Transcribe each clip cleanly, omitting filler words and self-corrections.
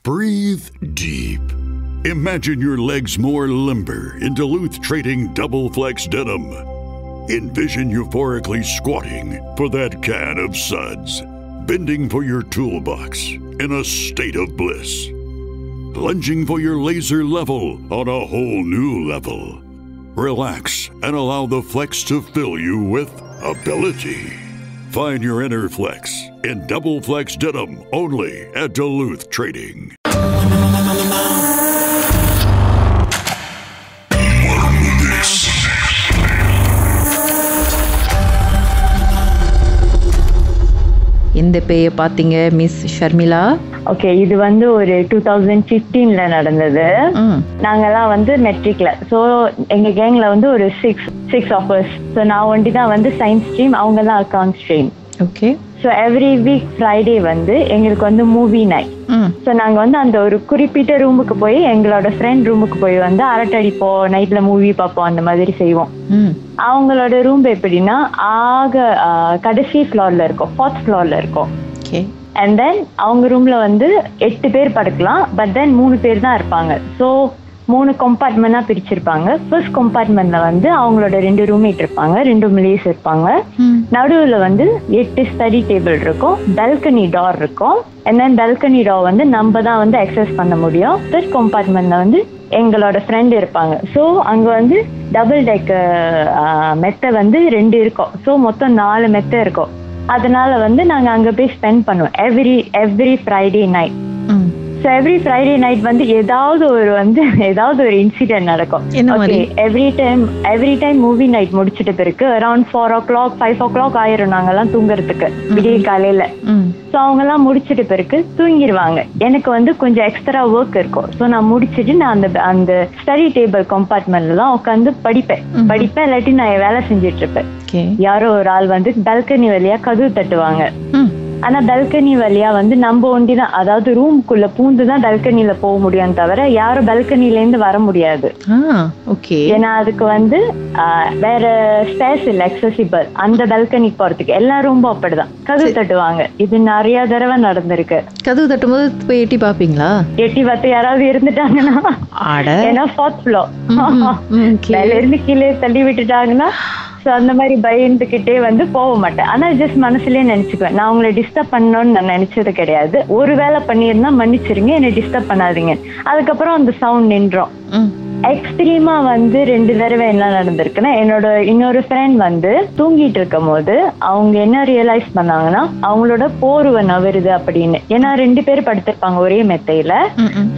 Breathe deep. Imagine your legs more limber in Duluth Trading Double Flex Denim. Envision euphorically squatting for that can of suds, bending for your toolbox in a state of bliss, lunging for your laser level on a whole new level. Relax and allow the flex to fill you with ability. Find your inner flex in Double Flex Denim only at Duluth Trading. இந்த பேயை பார்த்தீங்க miss Sharmila? Okay, இது வந்து ஒரு 2015ல நடந்தது. நாங்கெல்லாம் வந்து மெட்ரிக்ல. So எங்க கேங்ல வந்து ஒரு சிக்ஸ் ஆஃபர்ஸ். ஸோ நான் ஒண்டி தான் வந்து சயின்ஸ் ஸ்ட்ரீம், அவங்க தான் account stream. Okay. So every week Friday வந்து எங்களுக்கு வந்து மூவி நைட். ஸோ நாங்க வந்து அந்த ஒரு குறிப்பிட்ட ரூமுக்கு போய் எங்களோட ஃப்ரெண்ட் ரூமுக்கு போய் வந்து அரட்டை அடிப்போம், நைட்ல மூவி பார்ப்போம், அந்த மாதிரி செய்வோம். அவங்களோட ரூம் எப்படின்னா கடைசி ஃப்ளோர்ல இருக்கும், 4th ஃப்ளோர்ல இருக்கும். அண்ட் தென் அவங்க ரூம்ல வந்து 8 பேர் படுக்கலாம். பட் தென் 3 பேர் தான் இருப்பாங்க. ஸோ 3 கம்பார்ட்மெண்டா பிரிச்சிருப்பாங்க. ஃபர்ஸ்ட் கம்பார்ட்மெண்ட்ல வந்து அவங்களோட 2 ரூம்மேட் இருப்பாங்க, 2 மில்லியஸ் இருப்பாங்க. நடுவுல வந்து 8 ஸ்டடி டேபிள் இருக்கும், பால்கனி டோர் இருக்கும். அண்ட் தென் பால்கனி டோர் வந்து நம்ம தான் வந்து அக்சஸ் பண்ண முடியும். தேர்ட் கம்பார்ட்மெண்ட்ல வந்து எங்களோட ஃப்ரெண்ட் இருப்பாங்க. ஸோ அங்க வந்து டபுள் டெக் மெத்தை வந்து 2 இருக்கும். ஸோ மொத்தம் 4 மெத்தை இருக்கும். அதனால வந்து நாங்க அங்க போய் ஸ்பெண்ட் பண்ணுவோம் every Friday night. So every Friday night வந்து ஏதாவது ஒரு இன்சிடென்ட் நடக்கும். எவ்ரி டைம் மூவி நைட் முடிச்சிட்ட பிறகு அரௌண்ட் 4 o'clock 5 o'clock ஆயிரும் நாங்கெல்லாம் தூங்குறதுக்கு, விடிய காலையில. ஸோ அவங்க எல்லாம் முடிச்சிட்ட பிறகு தூங்கிடுவாங்க. எனக்கு வந்து கொஞ்சம் எக்ஸ்ட்ரா ஒர்க் இருக்கும். ஸோ நான் முடிச்சுட்டு நான் அந்த ஸ்டடி டேபிள் கம்பார்ட்மெண்ட்ல தான் உட்காந்து படிப்பேன். இல்லாட்டி நான் வேலை செஞ்சுட்டு இருப்பேன். யாரோ ஒரு ஆள் வந்து பால்கனி வழியா கதவு தட்டுவாங்க. ஆனா பால்கனி வழியா வந்து நம்ம ஒண்டிதான், அதாவது ரூம்குள்ள பூந்துதான் பால்கனில போக முடியும், தவிர யாரும் பால்கனில இருந்து வர முடியாது. ஏன்னா அதுக்கு வந்து வேற ஸ்டேர்ஸ் இல்ல அக்சசிபிள். அந்த பால்கனி போறதுக்கு எல்லா ரூமும் அப்படிதான் கதவு தட்டுவாங்க. இது நிறைய தடவை நடந்திருக்கு. கதவு தட்டும் போது போய் எட்டி பாப்பீங்களா? எட்டி பார்த்து யாராவது இருந்துட்டாங்கன்னா, ஏன்னா 4th floor மேல இருந்து கீழே தள்ளி விட்டுட்டாங்கன்னா, ஸோ அந்த மாதிரி பயந்துக்கிட்டே வந்து போக மாட்டேன். ஆனா ஜஸ்ட் மனசுலயே நினைச்சுக்குவேன், நான் உங்களை டிஸ்டர்ப் பண்ணணும்னு நான் நினைச்சது கிடையாது. ஒரு வேலை பண்ணியிருந்தா மன்னிச்சிருங்க, என்னை டிஸ்டர்ப் பண்ணாதீங்க. அதுக்கப்புறம் அந்த சவுண்ட் நின்றோம். எக்ஸ்ட்ரீமா வந்து 2 தடவை என்ன நடந்திருக்குன்னா, என்னோட இன்னொரு ஃப்ரெண்ட் வந்து தூங்கிட்டு இருக்கும் போது அவங்க என்ன ரியலைஸ் பண்ணாங்கன்னா, அவங்களோட போர்வை நவருது அப்படின்னு. ஏன்னா 2 பேர் படுத்திருப்பாங்க ஒரே மெத்தையில.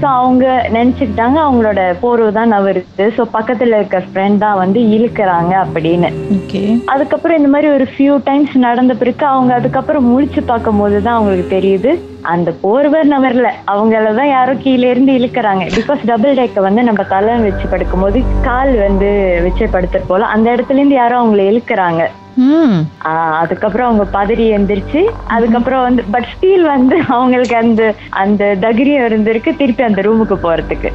ஸோ அவங்க நினைச்சுக்கிட்டாங்க அவங்களோட போர்வை தான் நவருது. ஸோ பக்கத்துல இருக்க ஃப்ரெண்ட் தான் வந்து இழுக்கிறாங்க அப்படின்னு. அதுக்கப்புறம் இந்த மாதிரி ஒரு ஃபியூ டைம்ஸ் நடந்த பிறகு அவங்க அதுக்கப்புறம் முழிச்சு பார்க்கும் போதுதான் அவங்களுக்கு தெரியுது, அந்த போர்வை நவர்ல, அவங்களதான் யாரோ கீழே இருந்து இழுக்கிறாங்க. பிகாஸ் டபுள் டெக்க வந்து நம்ம தலை வச்சு படுக்கும் போது கால் வந்து வச்சு படுத்துட்டு போல, அந்த இடத்துல இருந்து யாரோ அவங்களை இழுக்கிறாங்க. அதுக்கப்புறம் அவங்க பதறி எந்திரிச்சு, அதுக்கப்புறம் வந்து பட் ஸ்டீல் வந்து அவங்களுக்கு அந்த தைரியம் இருந்திருக்கு திருப்பி அந்த ரூமுக்கு போறதுக்கு.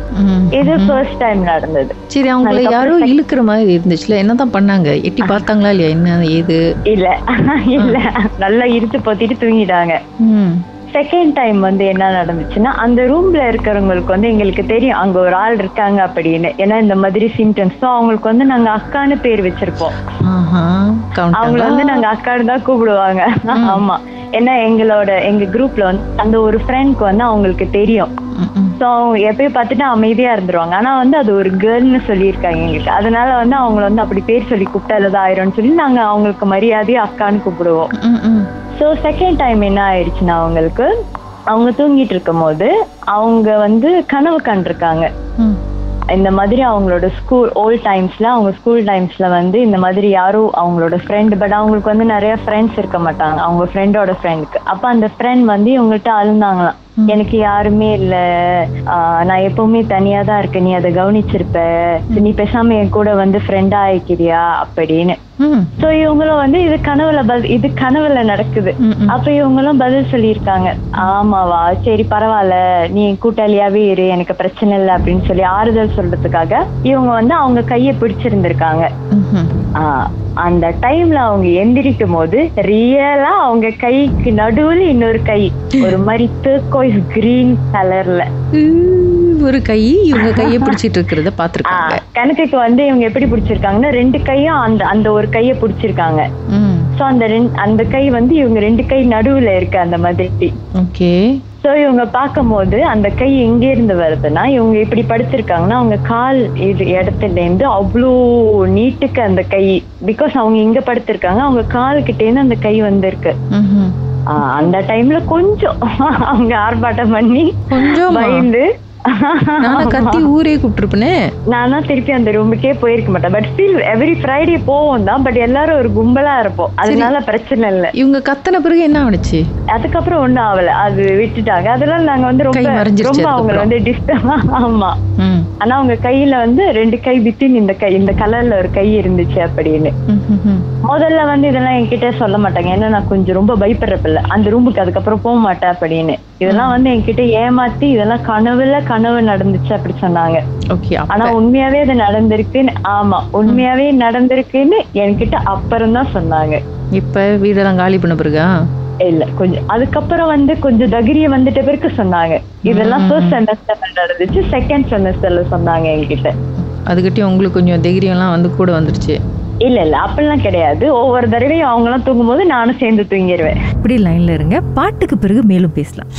இது ஃபர்ஸ்ட் டைம் நடந்தது. சரி, அவங்களை யாரோ இழுக்கிற மாதிரி இருந்துச்சுல, என்னதான் பண்ணாங்க? எட்டி பார்த்தாங்களா இல்லையா என்ன ஏது? இல்ல நல்லா இழுத்து போத்திட்டு தூங்கிட்டாங்க. செகண்ட் டைம் வந்து என்ன நடந்துச்சுன்னா, அந்த ரூம்ல இருக்கிறவங்களுக்கு வந்து எங்களுக்கு தெரியும் அங்க ஒரு ஆள் இருக்காங்க அப்படின்னு. ஏன்னா இந்த மாதிரி சிம்டம்ஸ். ஸோ அவங்களுக்கு வந்து நாங்க அக்கான்னு பேர் வச்சிருப்போம். அவங்கள வந்து நாங்க அக்கான்னு தான் கூப்பிடுவாங்க. ஆமா, ஏன்னா எங்க குரூப்ல வந்து அந்த ஒரு ஃப்ரெண்ட்க்கு வந்து அவங்களுக்கு தெரியும். ஸோ எப்பயும் பார்த்துட்டு அமைதியா இருந்துருவாங்க. ஆனா வந்து அது ஒரு கேர்ள்னு சொல்லியிருக்காங்க எங்களுக்கு. அதனால வந்து அவங்கள வந்து அப்படி பேர் சொல்லி கூப்பிட்டாலதான் ஆயிரும்னு சொல்லி நாங்க அவங்களுக்கு மரியாதையா அக்கான்னு கூப்பிடுவோம். ஸோ செகண்ட் டைம் என்ன ஆயிடுச்சுன்னா, அவங்க தூங்கிட்டு இருக்கும் போது அவங்க வந்து கனவு கண்டிருக்காங்க. இந்த மாதிரி அவங்களோட அவங்க ஸ்கூல் டைம்ஸ்ல வந்து இந்த மாதிரி யாரும் அவங்களோட ஃப்ரெண்ட், பட் அவங்களுக்கு வந்து நிறைய ஃப்ரெண்ட்ஸ் இருக்க மாட்டாங்க அவங்க ஃப்ரெண்டோட ஃப்ரெண்டுக்கு. அப்ப அந்த ஃப்ரெண்ட் வந்து இவங்கள்ட்ட அழுந்தாங்களாம், எனக்கு யாருமே இல்ல, நான் எப்பவுமே தனியா தான் இருக்கேன், நீ அதை கவனிச்சிருப்ப, நீ பேசாம என் கூட வந்து ஃப்ரெண்டா ஆயிக்கிறியா அப்படின்னு. சோ இவங்களும் வந்து இது கனவுல நடக்குது. அப்ப இவங்களும் பதில் சொல்லியிருக்காங்க, ஆமாவா, சரி பரவாயில்ல, நீ கூட்டாளியாவே இரு, எனக்கு பிரச்சனை இல்லை அப்படின்னு சொல்லி ஆறுதல் சொல்றதுக்காக இவங்க வந்து அவங்க கைய பிடிச்சிருந்திருக்காங்க. அந்த டைம்ல அவங்க எந்திரிக்கும் போது ரியலா அவங்க கைக்கு நடுவுல இன்னொரு கை ஒரு மாதிரி டர்காய்ஸ் கிரீன் கலர்ல ஒரு கை இவங்க கையை பிடிச்சிட்டு இருக்கிறத பாத்துருக்காங்க. கணக்குக்கு வந்து இவங்க எப்படி பிடிச்சிருக்காங்கன்னா 2 கையும் அந்த ஒரு கையை பிடிச்சிருக்காங்க. சோ அந்த கை வந்து இவங்க 2 கை நடுவுல இருக்கு அந்த மாதிரி. ஓகே. சோ இவங்க பார்க்கும் போது அந்த கை எங்க இருந்து வருதுன்னா, இவங்க இப்படி படுத்திருக்காங்கன்னா அவங்க கால் இடத்துல இருந்து அவ்வளோ நீட்டுக்கு அந்த கை, பிகாஸ் அவங்க இங்க படுத்திருக்காங்க, அவங்க கால் கிட்டே இருந்து அந்த கை வந்திருக்கு. அந்த டைம்ல கொஞ்சம் அவங்க ஆர்ப்பாட்டம் பண்ணி கொஞ்சம் பயந்து கத்தி ஊரே கூப்பிட்டுருப்பேனே. நானா திருப்பி அந்த ரூமுக்கே போயிருக்க மாட்டேன். பட் ஸ்டில் எவ்ரி ஃப்ரைடே போவோம் தான். பட் எல்லாரும் ஒரு கும்பலா இருப்போம், அதனால பிரச்சனை இல்ல. இவங்க கத்தன பிறகு என்ன ஆச்சு? அதுக்கப்புறம் ஒண்ணும் ஆகல, அது விட்டுட்டாங்க. அதெல்லாம் நாங்க வந்து ரொம்ப அவங்களை வந்து டிஸ்டர்ப். ஆமா. ஆனா அவங்க கையில வந்து 2 கை பிட்வீன் இந்த கலர்ல ஒரு கை இருந்துச்சு அப்படின்னு. முதல்ல வந்து இதெல்லாம் என்கிட்ட சொல்ல மாட்டாங்க, ஏன்னா நான் கொஞ்சம் ரொம்ப பயப்படுறப்பில்ல அந்த ரூமுக்கு அதுக்கப்புறம் போக மாட்டேன் அப்படின்னு. இதெல்லாம் வந்து என்கிட்ட ஏமாத்தி இதெல்லாம் கனவு நடந்துச்சு அப்படி சொன்னாங்க. ஆனா உண்மையாவே அது நடந்திருக்குன்னு, ஆமா உண்மையாவே நடந்திருக்குன்னு என்கிட்ட அப்புறம் தான் சொன்னாங்க. இப்ப வீடெல்லாம் காலி பண்ண பிறகா இல்ல கொஞ்சம் அதுக்கப்புறம் வந்து கொஞ்சம் தைரியம் வந்துட்ட பிறகு சொன்னாங்க. இதெல்லாம் ஃபர்ஸ்ட் செமஸ்டர்ல நடந்துச்சு, செகண்ட் செமஸ்டர்ல சொன்னாங்க என்கிட்ட. அதுக்கிட்டே உங்களுக்கு கொஞ்சம் தைரியம் எல்லாம் வந்து கூட வந்துருச்சு? இல்ல அப்படிலாம் கிடையாது. ஒவ்வொரு தடவையும் அவங்க எல்லாம் தூங்கும் போது நானும் சேர்ந்து தூங்கிடுவேன். இப்படி லைன்ல இருங்க, பாட்டுக்கு பிறகு மேலும் பேசலாம்.